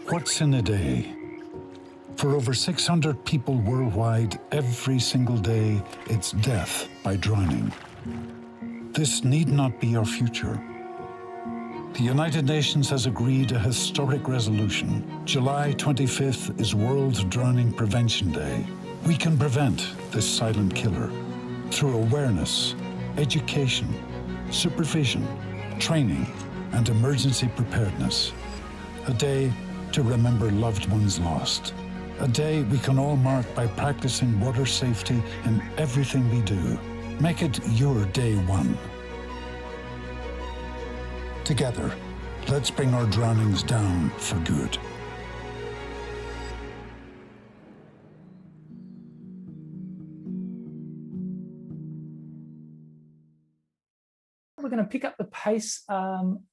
What's in a day? For over 600 people worldwide, every single day, it's death by drowning. This need not be our future. The United Nations has agreed a historic resolution. July 25th is World Drowning Prevention Day. We can prevent this silent killer through awareness, education, supervision, training, and emergency preparedness. A day to remember loved ones lost. A day we can all mark by practicing water safety in everything we do. Make it your day one. Together, let's bring our drownings down for good. We're going to pick up the pace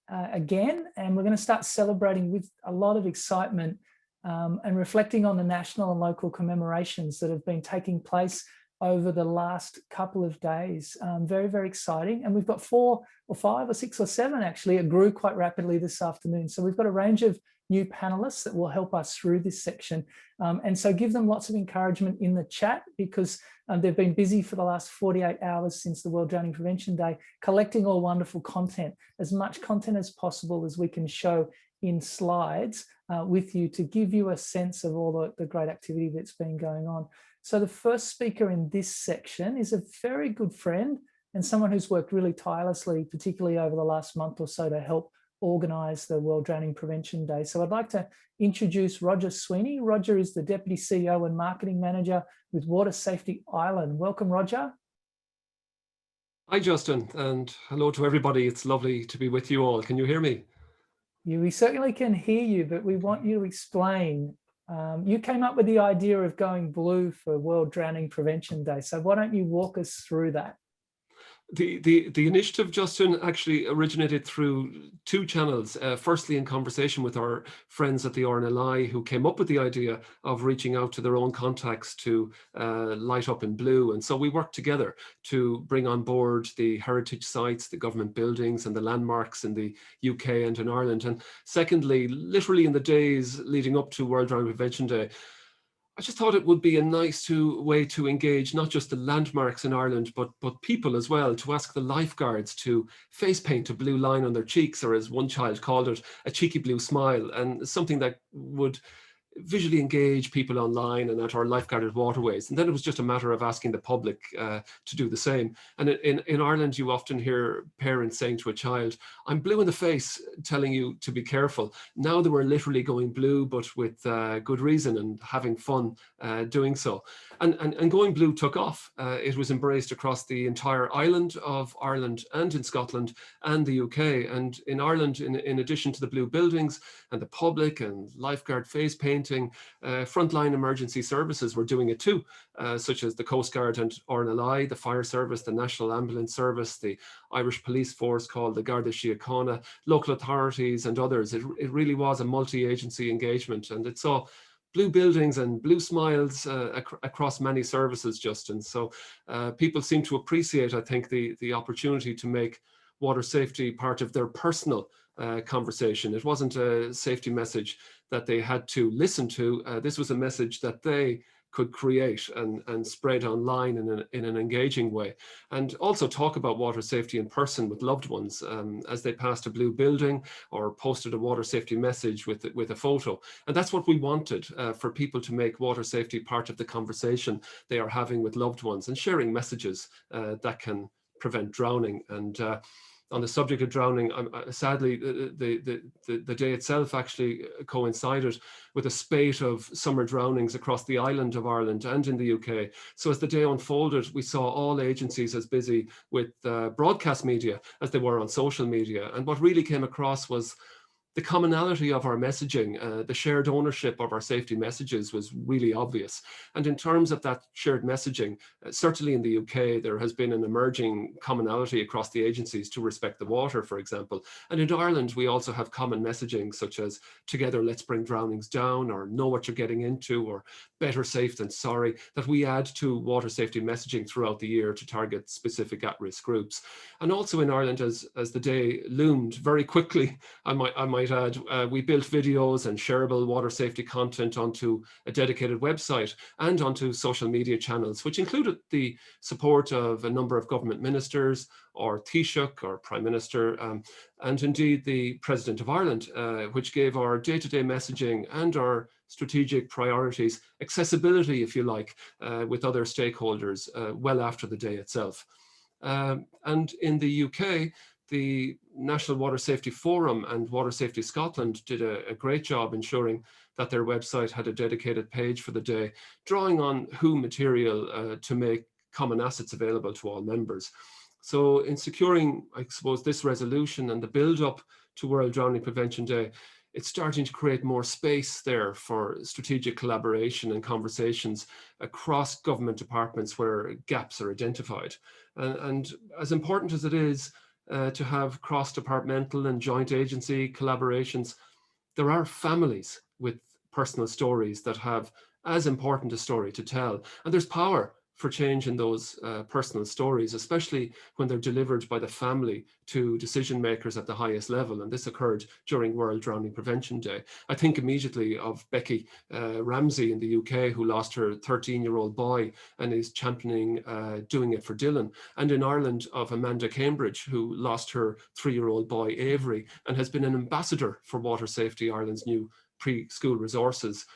again, and we're going to start celebrating with a lot of excitement and reflecting on the national and local commemorations that have been taking place over the last couple of days. Very, very exciting. And we've got 4 or 5 or 6 or 7, actually. It grew quite rapidly this afternoon. So we've got a range of new panelists that will help us through this section. And so give them lots of encouragement in the chat, because they've been busy for the last 48 hours since the World Drowning Prevention Day, collecting all wonderful content, as much content as possible as we can show in slides with you, to give you a sense of all the great activity that's been going on. So the first speaker in this section is a very good friend and someone who's worked really tirelessly, particularly over the last month or so, to help organise the World Drowning Prevention Day. So I'd like to introduce Roger Sweeney. Roger is the Deputy CEO and Marketing Manager with Water Safety Ireland. Welcome, Roger. Hi, Justin, and hello to everybody. It's lovely to be with you all. Can you hear me? Yeah, we certainly can hear you, but we want you to explain. You came up with the idea of going blue for World Drowning Prevention Day. So why don't you walk us through that? The initiative, Justin, actually originated through 2 channels. Firstly, in conversation with our friends at the RNLI, who came up with the idea of reaching out to their own contacts to light up in blue. And so we worked together to bring on board the heritage sites, the government buildings and the landmarks in the UK and in Ireland. And secondly, literally in the days leading up to World Drowning Prevention Day, I just thought it would be a nice way to engage not just the landmarks in Ireland, but people as well, to ask the lifeguards to face paint a blue line on their cheeks, or as one child called it, a cheeky blue smile, and something that would visually engage people online and at our lifeguarded waterways. And then it was just a matter of asking the public to do the same. And in Ireland, you often hear parents saying to a child, "I'm blue in the face," telling you to be careful. Now they were literally going blue, but with good reason and having fun doing so. And going blue took off. It was embraced across the entire island of Ireland and in Scotland and the UK. And in Ireland, in addition to the blue buildings and the public and lifeguard face painting, frontline emergency services were doing it too, such as the Coast Guard and RNLI, the Fire Service, the National Ambulance Service, the Irish Police Force called the Garda Síochána, local authorities and others. It really was a multi-agency engagement, and it saw blue buildings and blue smiles across many services, Justin. So people seem to appreciate, I think, the opportunity to make water safety part of their personal conversation. It wasn't a safety message that they had to listen to. This was a message that they could create and spread online in an engaging way, and also talk about water safety in person with loved ones as they passed a blue building or posted a water safety message with a photo. And that's what we wanted, for people to make water safety part of the conversation they are having with loved ones, and sharing messages that can prevent drowning. And on the subject of drowning, sadly, the day itself actually coincided with a spate of summer drownings across the island of Ireland and in the UK. So as the day unfolded, we saw all agencies as busy with broadcast media as they were on social media. And what really came across was the commonality of our messaging, the shared ownership of our safety messages was really obvious. And in terms of that shared messaging, certainly in the UK, there has been an emerging commonality across the agencies to respect the water, for example. And in Ireland, we also have common messaging such as "Together, let's bring drownings down," or "Know what you're getting into," or "Better safe than sorry," that we add to water safety messaging throughout the year to target specific at-risk groups. And also in Ireland, as the day loomed very quickly, I might might add, we built videos and shareable water safety content onto a dedicated website and onto social media channels, which included the support of a number of government ministers, or Taoiseach, or Prime Minister, and indeed the President of Ireland, which gave our day-to-day messaging and our strategic priorities accessibility, if you like, with other stakeholders well after the day itself. And in the UK, the National Water Safety Forum and Water Safety Scotland did a great job ensuring that their website had a dedicated page for the day, drawing on WHO material to make common assets available to all members. So in securing, I suppose, this resolution and the build-up to World Drowning Prevention Day, it's starting to create more space there for strategic collaboration and conversations across government departments where gaps are identified. And as important as it is to have cross-departmental and joint agency collaborations, there are families with personal stories that have as important a story to tell. And there's power for change in those personal stories, especially when they're delivered by the family to decision makers at the highest level. And this occurred during World Drowning Prevention Day. I think immediately of Becky Ramsey in the UK, who lost her 13-year-old boy and is championing doing it for Dylan. And in Ireland of Amanda Cambridge, who lost her 3-year-old boy Avery and has been an ambassador for Water Safety Ireland's new preschool resources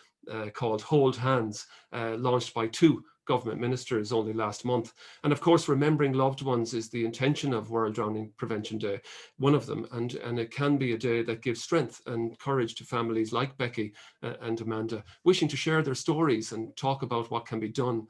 called Hold Hands, launched by 2 government ministers only last month. And of course, remembering loved ones is the intention of World Drowning Prevention Day, one of them. And it can be a day that gives strength and courage to families like Becky and Amanda, wishing to share their stories and talk about what can be done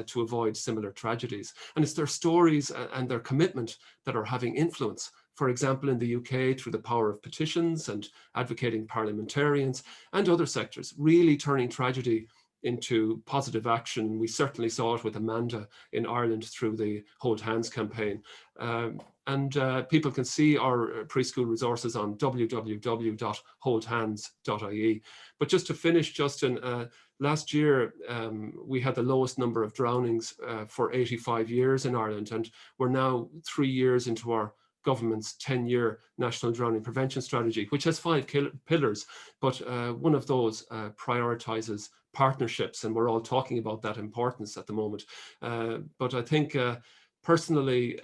to avoid similar tragedies. And it's their stories and their commitment that are having influence. For example, in the UK, through the power of petitions and advocating parliamentarians and other sectors, really turning tragedy into positive action. We certainly saw it with Amanda in Ireland through the Hold Hands campaign. People can see our preschool resources on www.holdhands.ie. But just to finish, Justin, last year we had the lowest number of drownings for 85 years in Ireland, and we're now 3 years into our government's 10-year National Drowning Prevention Strategy, which has 5 pillars, but one of those prioritises partnerships, and we're all talking about that importance at the moment. But I think personally,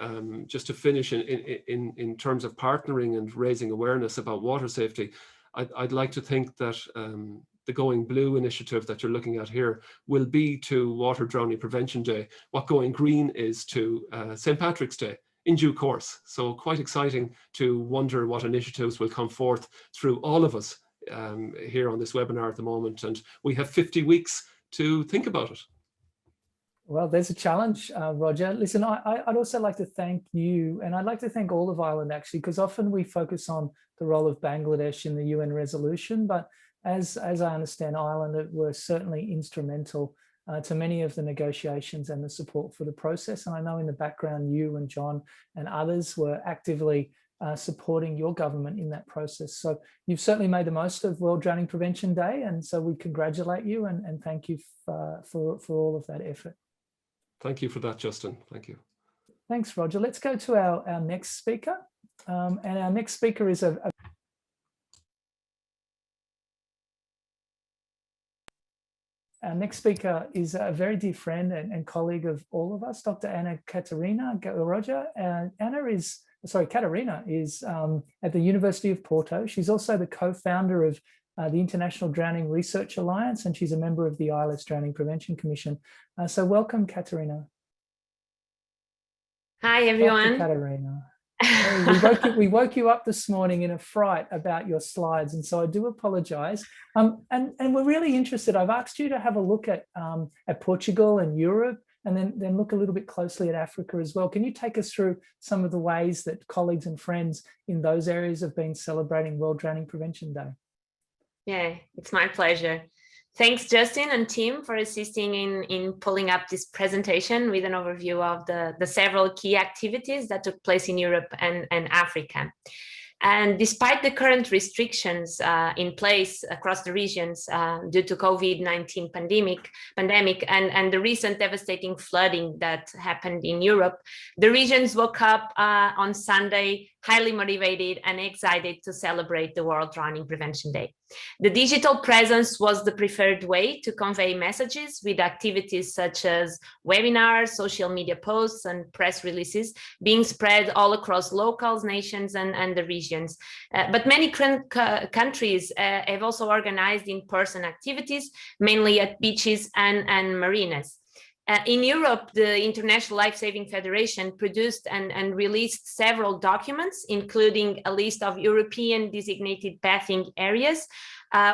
just to finish in terms of partnering and raising awareness about water safety, I'd like to think that the Going Blue initiative that you're looking at here will be to Water Drowning Prevention Day what Going Green is to St. Patrick's Day in due course. So quite exciting to wonder what initiatives will come forth through all of us here on this webinar at the moment. And we have 50 weeks to think about it. Well, there's a challenge, Roger. Listen, I'd also like to thank you, and I'd like to thank all of Ireland, actually, because often we focus on the role of Bangladesh in the UN resolution, but as I understand, Ireland were certainly instrumental to many of the negotiations and the support for the process. And I know in the background, you and John and others were actively supporting your government in that process. So you've certainly made the most of World Drowning Prevention Day. And so we congratulate you and thank you for all of that effort. Thank you for that, Justin. Thank you. Thanks, Roger. Let's go to our next speaker. And our next speaker is Our next speaker is a very dear friend and colleague of all of us, Dr. Catarina. Catarina is at the University of Porto. She's also the co-founder of the International Drowning Research Alliance, and she's a member of the ILS Drowning Prevention Commission. So welcome, Catarina. Hi, everyone. Dr. Catarina. We woke you up this morning in a fright about your slides, and so I do apologize. And we're really interested. I've asked you to have a look at Portugal and Europe, and then look a little bit closely at Africa as well. Can you take us through some of the ways that colleagues and friends in those areas have been celebrating World Drowning Prevention Day? Yeah, it's my pleasure. Thanks, Justin and Tim, for assisting in pulling up this presentation with an overview of the several key activities that took place in Europe and Africa. And despite the current restrictions in place across the regions due to COVID-19 pandemic and the recent devastating flooding that happened in Europe, the regions woke up on Sunday highly motivated and excited to celebrate the World Drowning Prevention Day. The digital presence was the preferred way to convey messages, with activities such as webinars, social media posts, and press releases being spread all across locals, nations, and the regions. But many countries have also organized in-person activities, mainly at beaches and marinas. In Europe, the International Life-Saving Federation produced and released several documents, including a list of European designated bathing areas,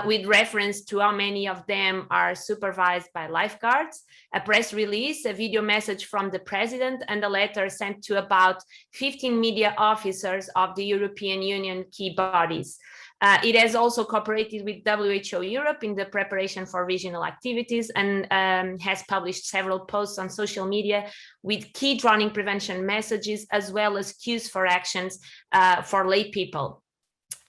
with reference to how many of them are supervised by lifeguards, a press release, a video message from the president, and a letter sent to about 15 media officers of the European Union key bodies. It has also cooperated with WHO Europe in the preparation for regional activities and has published several posts on social media with key drowning prevention messages, as well as cues for actions for lay people.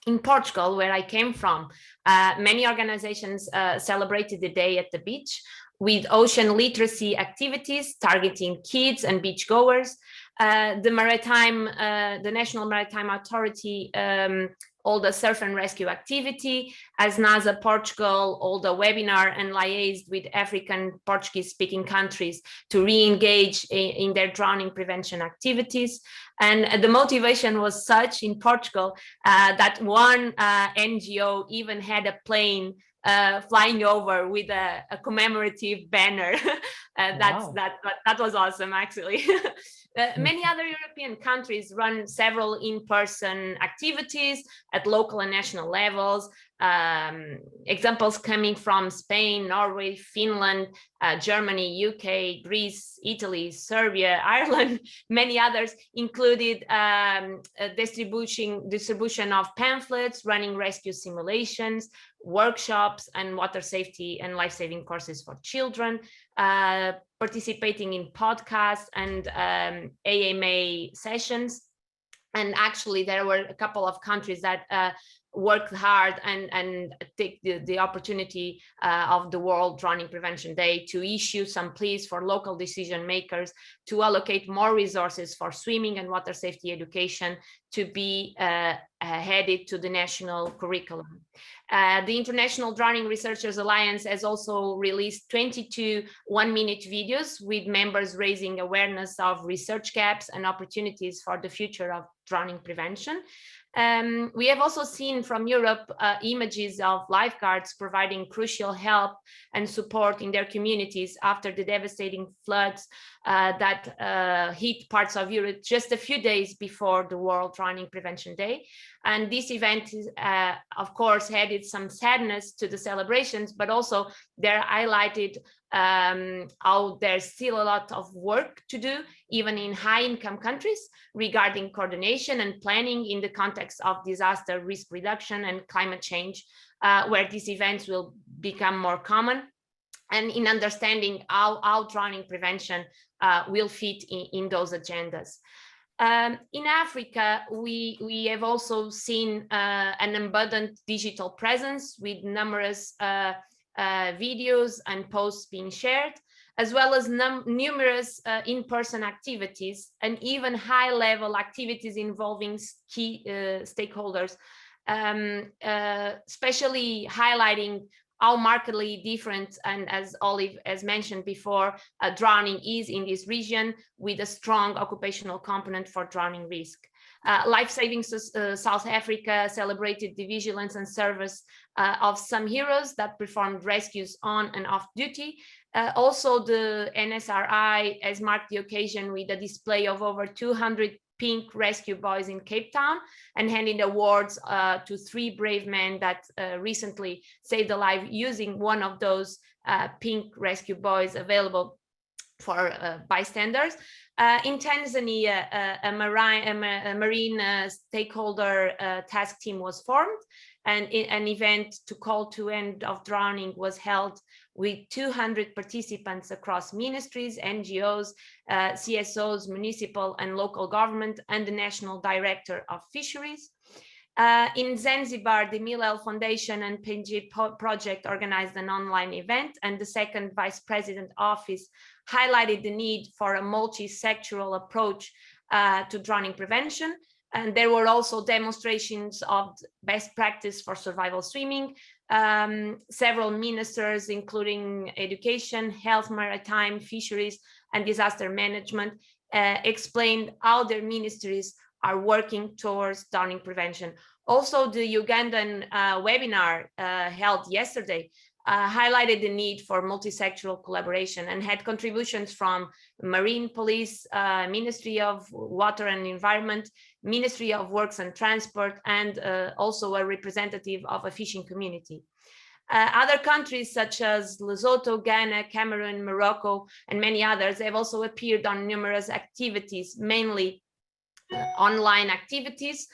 In Portugal, where I came from, many organizations celebrated the day at the beach with ocean literacy activities targeting kids and beachgoers. The National Maritime Authority hold a surf and rescue activity, as NASA Portugal hold a webinar and liaised with African Portuguese-speaking countries to re-engage in their drowning prevention activities. And the motivation was such in Portugal that one NGO even had a plane flying over with a commemorative banner. Wow. That was awesome, actually. Many other European countries run several in-person activities at local and national levels. Examples coming from Spain, Norway, Finland, Germany, UK, Greece, Italy, Serbia, Ireland. Many others included distribution of pamphlets, running rescue simulations, workshops, and water safety and life-saving courses for children, participating in podcasts and AMA sessions. And actually, there were a couple of countries that worked hard and take the opportunity of the World Drowning Prevention Day to issue some pleas for local decision makers to allocate more resources for swimming and water safety education to be headed to the national curriculum. The International Drowning Researchers Alliance has also released 22 one-minute videos with members raising awareness of research gaps and opportunities for the future of drowning prevention. We have also seen from Europe images of lifeguards providing crucial help and support in their communities after the devastating floods that hit parts of Europe just a few days before the World Drowning Prevention Day. And this event, of course, added some sadness to the celebrations, but also they're highlighted how there's still a lot of work to do, even in high-income countries, regarding coordination and planning in the context of disaster risk reduction and climate change, where these events will become more common, and in understanding how drowning prevention will fit in those agendas. In Africa, we have also seen an abundant digital presence with numerous videos and posts being shared, as well as numerous in-person activities and even high-level activities involving key stakeholders, especially highlighting how markedly different, and as Olive has mentioned before, drowning is in this region, with a strong occupational component for drowning risk. Life-Saving South Africa celebrated the vigilance and service of some heroes that performed rescues on and off duty. Also, the NSRI has marked the occasion with a display of over 200 pink rescue boys in Cape Town and handing awards to 3 brave men that recently saved a life using one of those pink rescue boys available for bystanders. In Tanzania, a marine stakeholder task team was formed, and an event to call to end of drowning was held with 200 participants across ministries, NGOs, CSOs, municipal and local government, and the National Director of Fisheries. In Zanzibar, the Milal Foundation and Penji Project organized an online event, and the second Vice President Office highlighted the need for a multi-sectoral approach to drowning prevention. And there were also demonstrations of best practice for survival swimming. Several ministers, including education, health, maritime, fisheries, and disaster management, explained how their ministries are working towards drowning prevention. Also, the Ugandan webinar held yesterday highlighted the need for multi-sectoral collaboration and had contributions from Marine Police, Ministry of Water and Environment, Ministry of Works and Transport, and also a representative of a fishing community. Other countries such as Lesotho, Ghana, Cameroon, Morocco, and many others have also appeared on numerous activities, mainly online activities,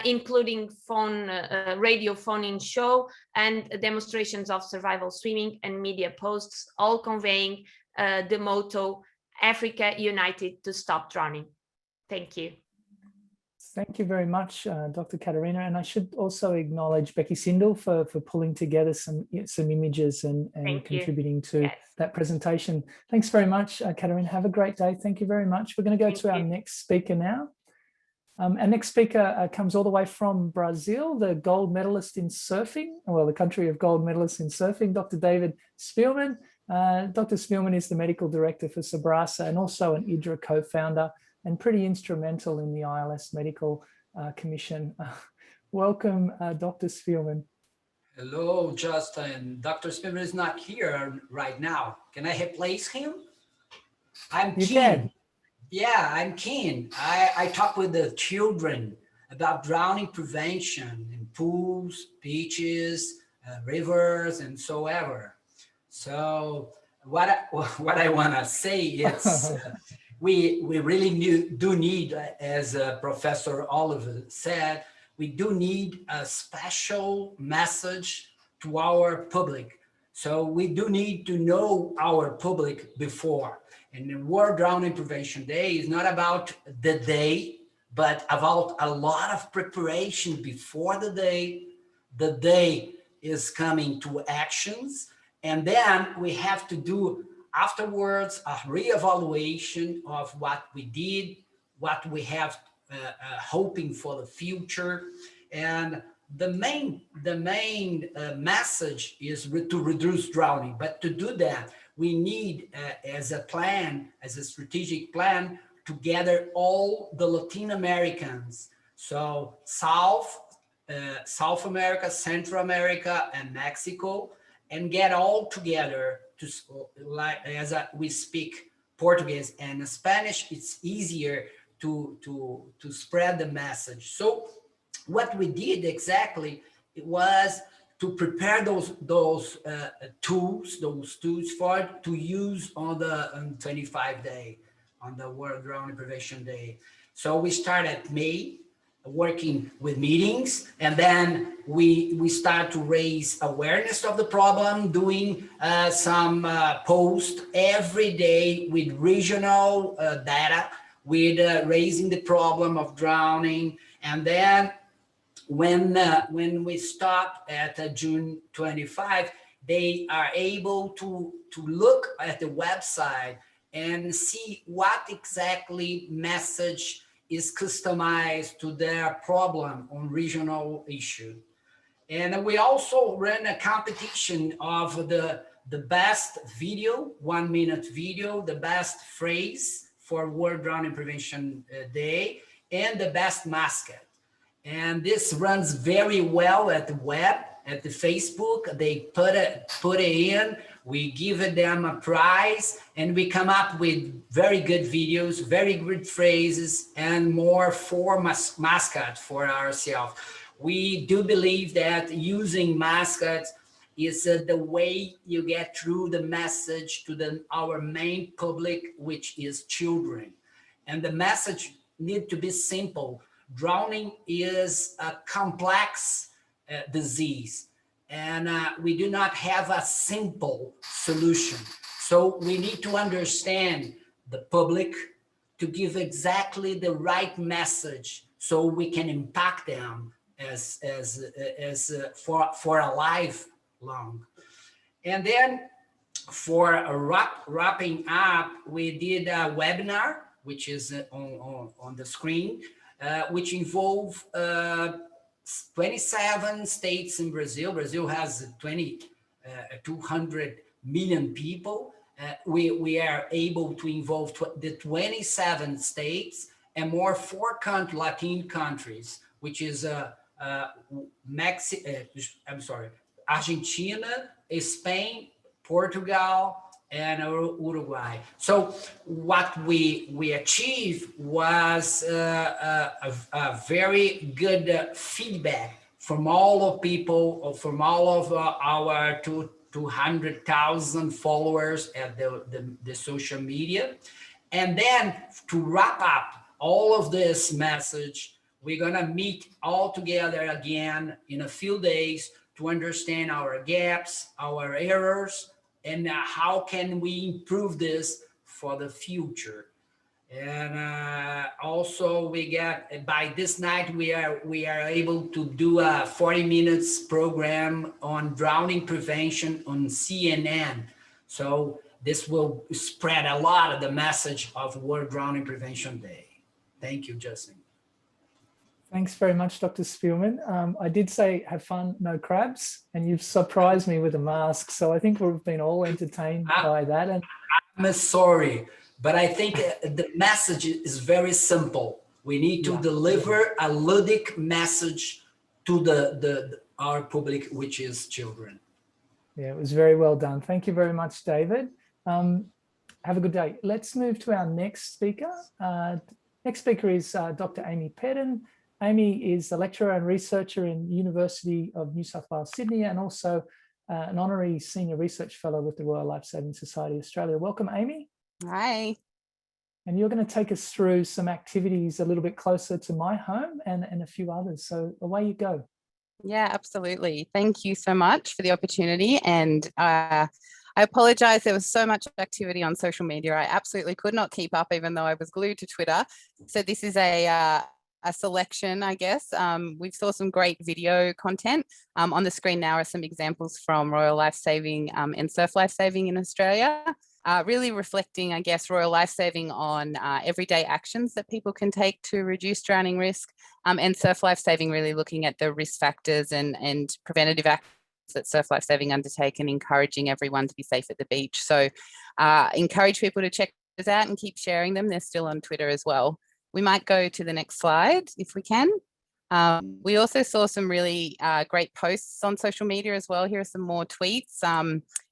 including radio phone-in show and demonstrations of survival swimming and media posts, all conveying the motto, Africa United to Stop Drowning. Thank you. Thank you very much, Dr. Catarina. And I should also acknowledge Becky Sindel for pulling together some images and contributing to that presentation. Thanks very much, Catarina. Have a great day. Thank you very much. We're going to go to our next speaker now. Our next speaker comes all the way from Brazil, the gold medalist in surfing, well, the country of gold medalists in surfing, Dr. David Szpilman. Dr. Szpilman is the medical director for Sobrasa and also an IDRA co-founder and pretty instrumental in the ILS Medical Commission. Welcome, Dr. Szpilman. Hello, Justin. Dr. Szpilman is not here right now. Can I replace him? I'm keen. Can. Yeah, I'm keen. I talk with the children about drowning prevention in pools, beaches, rivers, and so ever. So what I want to say is we really do need, as Professor Oliver said, we do need a special message to our public. So we do need to know our public before. And the World Drowning Prevention Day is not about the day, but about a lot of preparation before the day. The day is coming to actions. And then we have to do afterwards a reevaluation of what we did, what we have hoping for the future. And the main message is to reduce drowning. But to do that, we need, as a strategic plan, to gather all the Latin Americans. So South America, Central America, and Mexico, and get all together to, we speak Portuguese and Spanish, it's easier to spread the message. So what we did exactly, it was to prepare those tools for to use on the 25 day, on the World Drowning Prevention Day. So we started May, working with meetings, and then we start to raise awareness of the problem, doing some posts every day with regional data, with raising the problem of drowning. And then when we stop at June 25, they are able to look at the website and see what exactly message is customized to their problem on regional issue. And we also ran a competition of the best video, 1 minute video, the best phrase for World Drowning Prevention Day, and the best mascot. And this runs very well at the web, at the Facebook. They put it in, we give them a prize, and we come up with very good videos, very good phrases, and more for mascot for ourselves. We do believe that using mascots is the way you get through the message to our main public, which is children. And the message need to be simple. Drowning is a complex disease, and we do not have a simple solution. So we need to understand the public to give exactly the right message so we can impact them for a lifelong. And then for wrapping up, we did a webinar, which is on the screen, which involved 27 states in Brazil. Brazil has 200 million people. We are able to involve the 27 states and more 4 Latin countries, which is Argentina, Spain, Portugal, and Uruguay. So what we achieved was a very good feedback from all of people, from all of our 200,000 followers at the social media. And then to wrap up all of this message, we're gonna meet all together again in a few days to understand our gaps, our errors, and how can we improve this for the future. And also we got, by this night, we are able to do a 40 minutes program on drowning prevention on CNN. So this will spread a lot of the message of World Drowning Prevention Day. Thank you, Justin. Thanks very much, Dr. Szpilman. I did say have fun, no crabs, and you've surprised me with a mask. So I think we've been all entertained by that. And I'm sorry, but I think the message is very simple. We need to deliver a ludic message to our public, which is children. Yeah, it was very well done. Thank you very much, David. Have a good day. Let's move to our next speaker. Next speaker is Dr. Amy Pedden. Amy is a lecturer and researcher in University of New South Wales, Sydney, and also an honorary senior research fellow with the Royal Lifesaving Society Australia. Welcome, Amy. Hi. And you're going to take us through some activities a little bit closer to my home and a few others. So away you go. Yeah, absolutely. Thank you so much for the opportunity. And I apologize, there was so much activity on social media. I absolutely could not keep up, even though I was glued to Twitter. So this is a selection, I guess. We saw some great video content. On the screen now are some examples from Royal Lifesaving and Surf Lifesaving in Australia, really reflecting, I guess, Royal Lifesaving on everyday actions that people can take to reduce drowning risk, and Surf Lifesaving really looking at the risk factors and preventative actions that Surf Lifesaving undertake and encouraging everyone to be safe at the beach. So encourage people to check those out and keep sharing them. They're still on Twitter as well. We might go to the next slide if we can. We also saw some really great posts on social media as well. Here are some more tweets.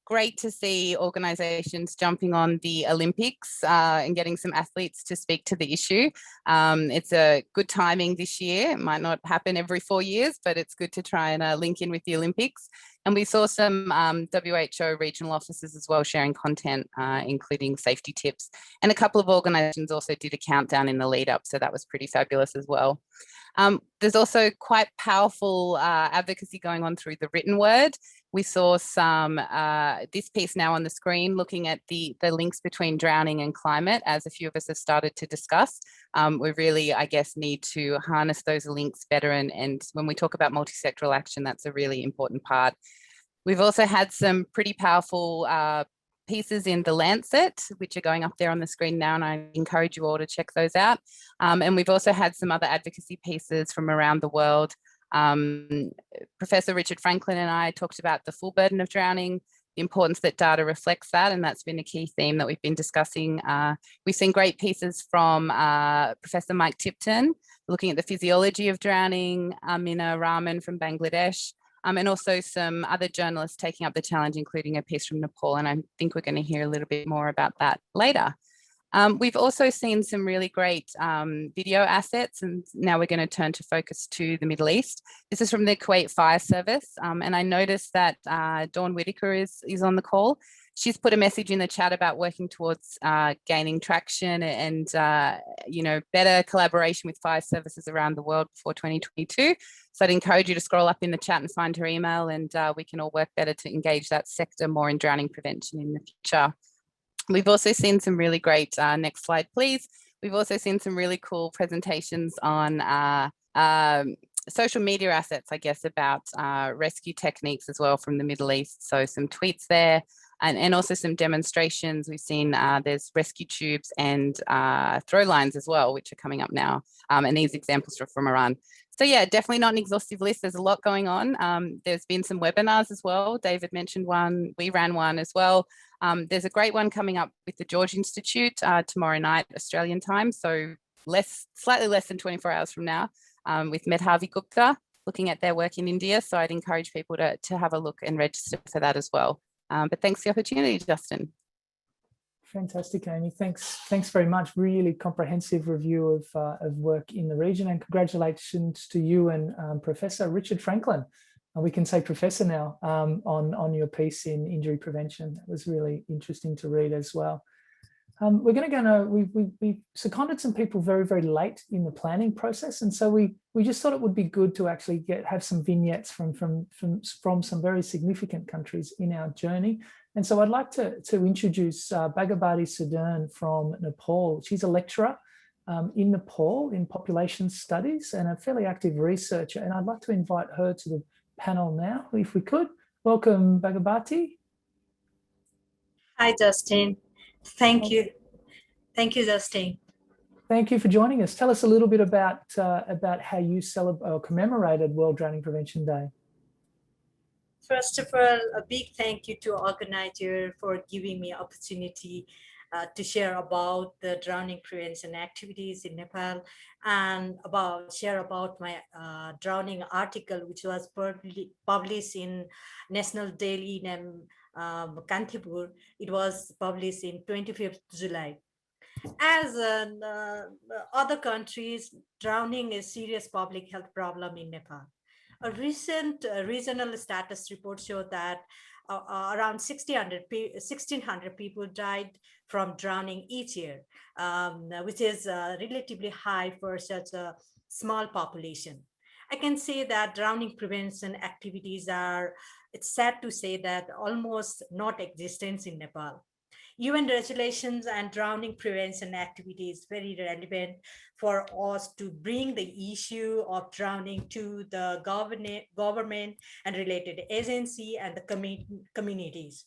Great to see organisations jumping on the Olympics and getting some athletes to speak to the issue. It's a good timing this year. It might not happen every 4 years, but it's good to try and link in with the Olympics. And we saw some WHO regional officers as well sharing content, including safety tips. And a couple of organisations also did a countdown in the lead up, so that was pretty fabulous as well. There's also quite powerful advocacy going on through the written word. We saw some, this piece now on the screen, looking at the links between drowning and climate, as a few of us have started to discuss. We really, I guess, need to harness those links better. And when we talk about multi-sectoral action, that's a really important part. We've also had some pretty powerful pieces in The Lancet, which are going up there on the screen now, and I encourage you all to check those out. And we've also had some other advocacy pieces from around the world. Professor Richard Franklin and I talked about the full burden of drowning, the importance that data reflects that, and that's been a key theme that we've been discussing. We've seen great pieces from Professor Mike Tipton, looking at the physiology of drowning, Aminur Rahman from Bangladesh, and also some other journalists taking up the challenge, including a piece from Nepal, and I think we're going to hear a little bit more about that later. We've also seen some really great video assets, and now we're going to turn to focus to the Middle East. This is from the Kuwait Fire Service, and I noticed that Dawn Whitaker is on the call. She's put a message in the chat about working towards gaining traction and better collaboration with fire services around the world before 2022. So I'd encourage you to scroll up in the chat and find her email, and we can all work better to engage that sector more in drowning prevention in the future. We've also seen some really great, next slide please. We've also seen some really cool presentations on social media assets, I guess, about rescue techniques as well from the Middle East. So some tweets there, and also some demonstrations. We've seen there's rescue tubes and throw lines as well, which are coming up now. And these examples are from Iran. So yeah, definitely not an exhaustive list. There's a lot going on. There's been some webinars as well. David mentioned one. We ran one as well. There's a great one coming up with the George Institute tomorrow night, Australian time. So slightly less than 24 hours from now, with Medhavi Gupta, looking at their work in India. So I'd encourage people to have a look and register for that as well. But thanks for the opportunity, Justin. Fantastic, Amy. Thanks very much. Really comprehensive review of work in the region, and congratulations to you and Professor Richard Franklin. We can say Professor now on your piece in injury prevention. That was really interesting to read as well. We're going to go now. We seconded some people very, very late in the planning process, and so we just thought it would be good to actually have some vignettes from some very significant countries in our journey. And so I'd like to introduce Baghbati Sedain from Nepal. She's a lecturer in Nepal in population studies and a fairly active researcher. And I'd like to invite her to the panel now, if we could. Welcome, Baghbati. Hi, Justin. Thank you. Thank you, Justin. Thank you for joining us. Tell us a little bit about how you commemorated World Drowning Prevention Day. First of all, a big thank you to organizer for giving me opportunity to share about the drowning prevention activities in Nepal, and share about my drowning article, which was published in National Daily named Kantipur. It was published in 25th July. As other countries, drowning is a serious public health problem in Nepal. A recent regional status report showed that around 1,600 people died from drowning each year, which is relatively high for such a small population. I can say that drowning prevention activities it's sad to say that almost not existent in Nepal. UN regulations and drowning prevention activities very relevant for us to bring the issue of drowning to the government and related agency and the communities.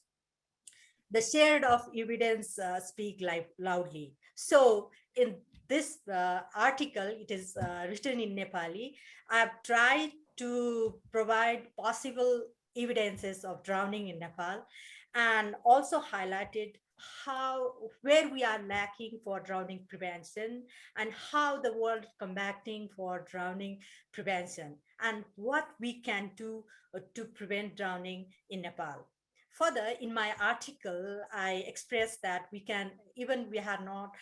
The share of evidence speak loudly. So in this article, it is written in Nepali. I have tried to provide possible evidences of drowning in Nepal, and also highlighted where we are lacking for drowning prevention, and how the world is combating for drowning prevention, and what we can do to prevent drowning in Nepal. Further, in my article, I expressed that we are not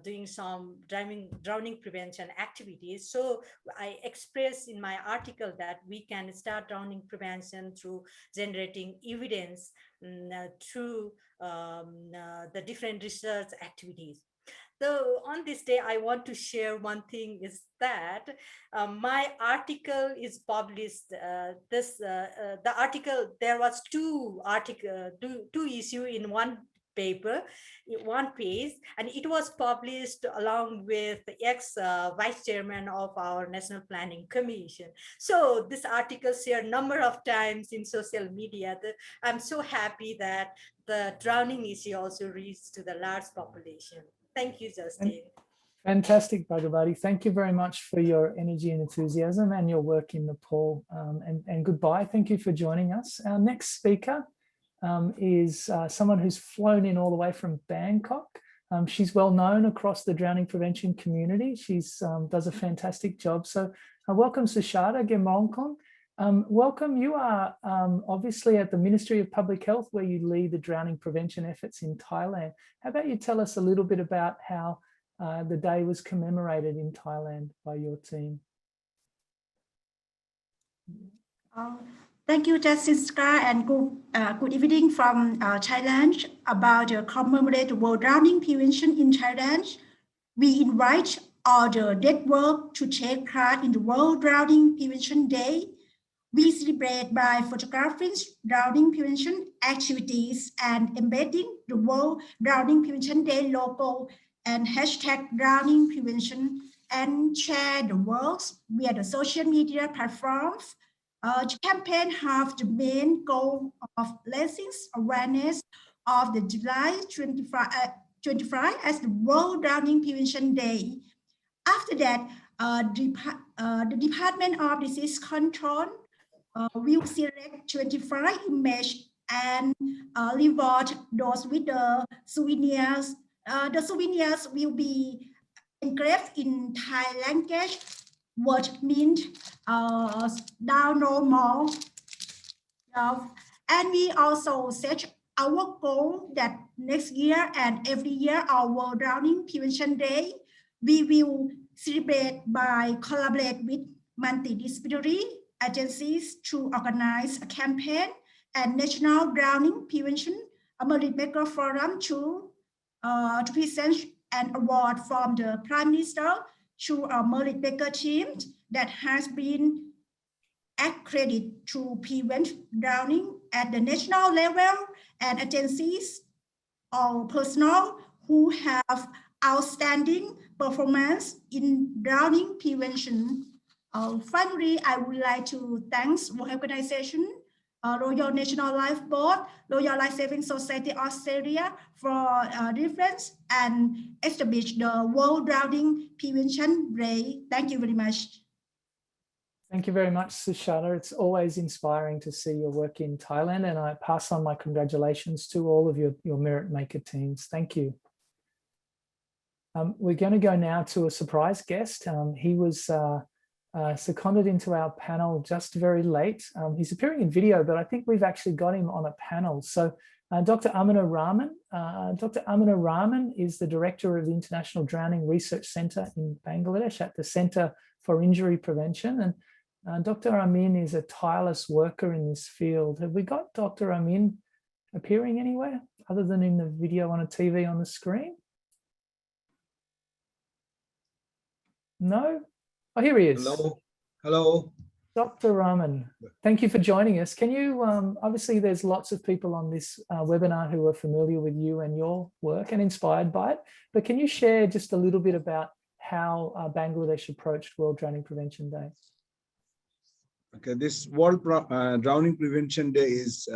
doing some drowning prevention activities. So I expressed in my article that we can start drowning prevention through generating evidence through the different research activities. So on this day, I want to share one thing is that my article is published. The article, there was two issue in one paper, one page, and it was published along with the ex-vice chairman of our National Planning Commission. So this article shared a number of times in social media. I'm so happy that the drowning issue also reached to the large population. Thank you, Justin. Fantastic, Baghbati. Thank you very much for your energy and enthusiasm and your work in Nepal. And goodbye. Thank you for joining us. Our next speaker is someone who's flown in all the way from Bangkok. She's well known across the drowning prevention community. She's does a fantastic job. So welcome, Suchada Gerdmongkolgan. Welcome. You are obviously at the Ministry of Public Health, where you lead the drowning prevention efforts in Thailand. How about you tell us a little bit about how the day was commemorated in Thailand by your team? Thank you, Justice Scarr, and good evening from Thailand. About the commemorated World Drowning Prevention in Thailand, we invite all the network to take part in the World Drowning Prevention Day. We celebrate by photographing drowning prevention activities and embedding the World Drowning Prevention Day logo and hashtag drowning prevention and share the works via the social media platforms. The campaign have the main goal of raising awareness of the July 25 as the World Drowning Prevention Day. After that, the Department of Disease Control will select 25 images and reward those with the souvenirs. The souvenirs will be engraved in Thai language, word means down no more. And we also set our goal that next year and every year, our World Drowning Prevention Day, we will celebrate by collaborate with multidisciplinary agencies to organize a campaign and National Drowning Prevention Merit Maker Forum to present an award from the Prime Minister to a Merit Maker team that has been accredited to prevent drowning at the national level, and agencies or personnel who have outstanding performance in drowning prevention. Finally, I would like to thank World Health Organization, Royal National Life Board, Royal Life Saving Society Australia for reference and establish the World Drowning Prevention Day. Thank you very much. Thank you very much, Suchada. It's always inspiring to see your work in Thailand, and I pass on my congratulations to all of your Merit Maker teams. Thank you. We're going to go now to a surprise guest. He was seconded into our panel just very late. He's appearing in video, but I think we've actually got him on a panel. So Dr. Aminur Rahman. Dr. Aminur Rahman is the director of the International Drowning Research Centre in Bangladesh at the Centre for Injury Prevention. And Dr. Amin is a tireless worker in this field. Have we got Dr. Amin appearing anywhere other than in the video on a TV on the screen? No? Oh, here he is. Hello. Hello. Dr. Rahman, thank you for joining us. Can you, obviously there's lots of people on this webinar who are familiar with you and your work and inspired by it, but can you share just a little bit about how Bangladesh approached World Drowning Prevention Day? Okay, this World Drowning Prevention Day is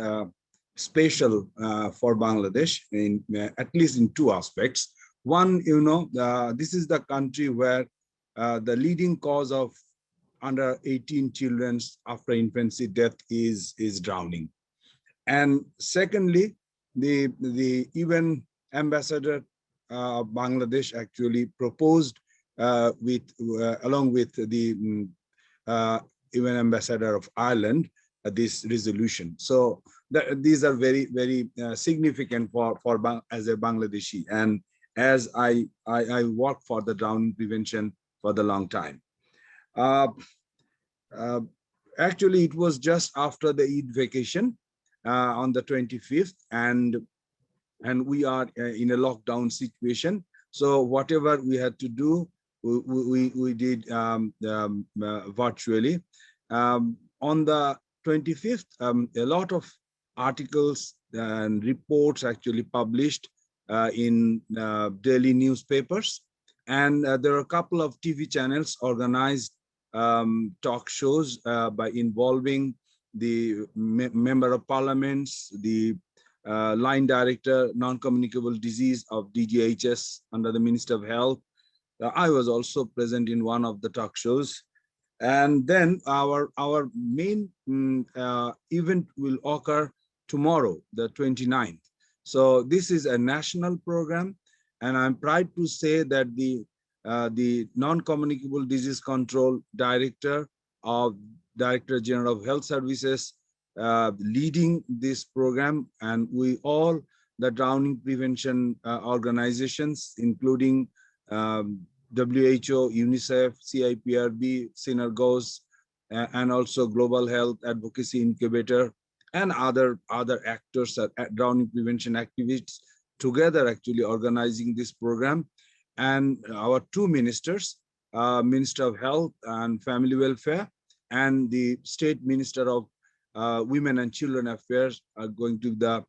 special for Bangladesh in at least in two aspects. One, this is the country where the leading cause of under 18 children after infancy death is drowning. And secondly, the UN ambassador of Bangladesh actually proposed along with the UN ambassador of Ireland this resolution. So these are very, very significant for as a Bangladeshi, and as I work for the drowning prevention for the long time. Actually, it was just after the Eid vacation on the 25th, and we are in a lockdown situation. So whatever we had to do, we did virtually. On the 25th, a lot of articles and reports actually published in daily newspapers, and there are a couple of TV channels organized talk shows by involving the member of parliaments, the line director, non-communicable disease of DGHS under the Minister of Health. I was also present in one of the talk shows. And then our main event will occur tomorrow, the 29th. So this is a national program, and I'm proud to say that the non-communicable disease control director of Director General of Health Services leading this program, and we all the drowning prevention organizations, including WHO, UNICEF, CIPRB, Synergos, and also Global Health Advocacy Incubator, and other actors at drowning prevention activists together actually organizing this program. And our two ministers, Minister of Health and Family Welfare, and the State Minister of Women and Children Affairs are going to be the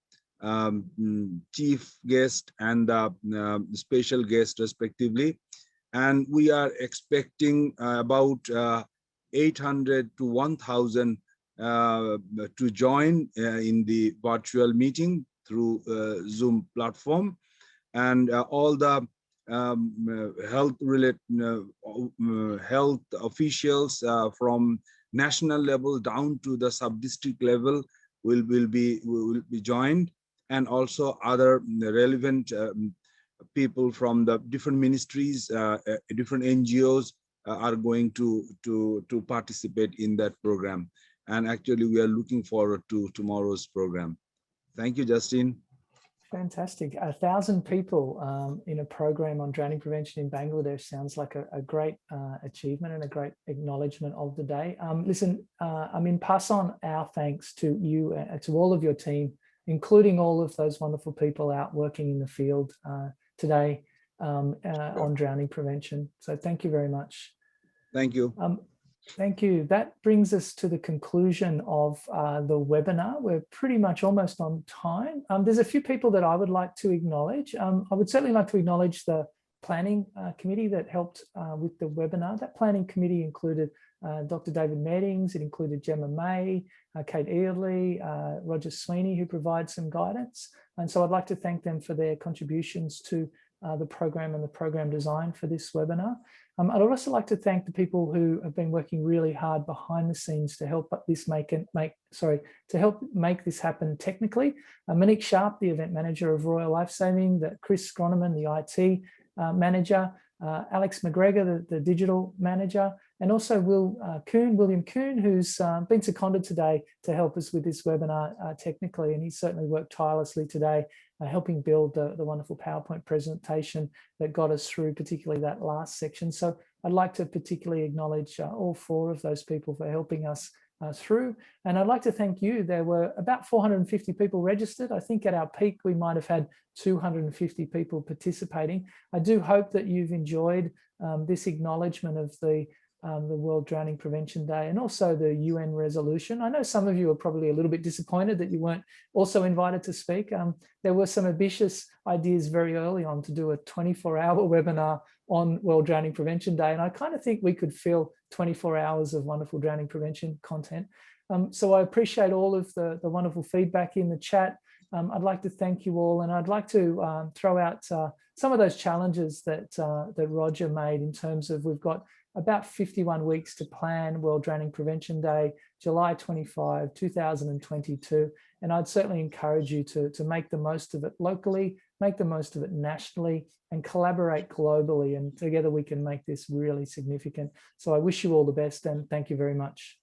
chief guest and the special guest respectively. And we are expecting about 800 to 1,000 to join in the virtual meeting through Zoom platform. And all the health officials from national level down to the sub-district level will be joined, and also other relevant people from the different ministries, different NGOs are going to participate in that program. And actually, we are looking forward to tomorrow's program. Thank you, Justin. Fantastic. 1,000 people in a program on drowning prevention in Bangladesh sounds like a great achievement and a great acknowledgement of the day. Listen, I mean, pass on our thanks to you, to all of your team, including all of those wonderful people out working in the field today on drowning prevention. So thank you very much. Thank you. Thank you. That brings us to the conclusion of the webinar. We're pretty much almost on time. There's a few people that I would like to acknowledge. I would certainly like to acknowledge the planning committee that helped with the webinar. That planning committee included Dr. David Meddings, it included Gemma May, Kate Earley, Roger Sweeney, who provide some guidance. And so I'd like to thank them for their contributions to the program and the program design for this webinar. I'd also like to thank the people who have been working really hard behind the scenes to help this make this happen technically. Monique Sharp, the event manager of Royal Lifesaving, Chris Groneman, the IT manager, Alex McGregor, the digital manager, and also William Kuhn, who's been seconded today to help us with this webinar technically, and he's certainly worked tirelessly today, helping build the wonderful PowerPoint presentation that got us through particularly that last section. So I'd like to particularly acknowledge all 4 of those people for helping us through. And I'd like to thank you. There were about 450 people registered. I think at our peak, we might have had 250 people participating. I do hope that you've enjoyed this acknowledgement of the World Drowning Prevention Day and also the UN resolution. I know some of you are probably a little bit disappointed that you weren't also invited to speak. There were some ambitious ideas very early on to do a 24-hour webinar on World Drowning Prevention Day. And I kind of think we could fill 24 hours of wonderful drowning prevention content. So I appreciate all of the wonderful feedback in the chat. I'd like to thank you all. And I'd like to throw out some of those challenges that Roger made in terms of we've got about 51 weeks to plan World Drowning Prevention Day, July 25, 2022. And I'd certainly encourage you to make the most of it locally, make the most of it nationally, and collaborate globally. And together we can make this really significant. So I wish you all the best and thank you very much.